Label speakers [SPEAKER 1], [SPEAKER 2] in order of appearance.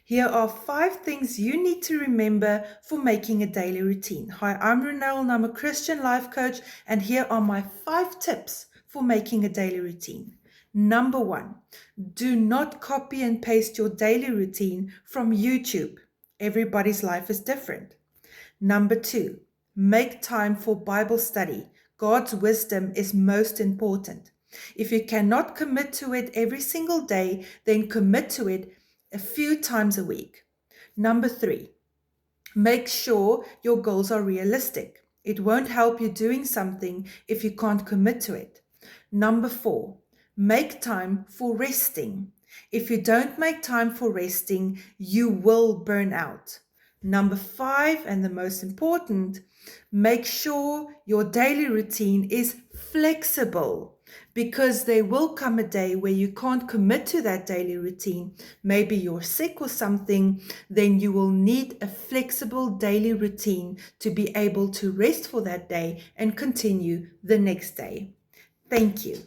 [SPEAKER 1] Here are 5 things you need to remember for making a daily routine. Hi, I'm Renelle and I'm a Christian life coach, and here are my 5 tips for making a daily routine. Number 1, do not copy and paste your daily routine from YouTube. Everybody's life is different. Number 2, make time for Bible study. God's wisdom is most important. If you cannot commit to it every single day, then commit to it a few times a week. Number 3, make sure your goals are realistic. It won't help you doing something if you can't commit to it. Number 4, make time for resting. If you don't make time for resting, you will burn out. Number 5, and the most important, make sure your daily routine is flexible, because there will come a day where you can't commit to that daily routine. Maybe you're sick or something, then you will need a flexible daily routine to be able to rest for that day and continue the next day. Thank you.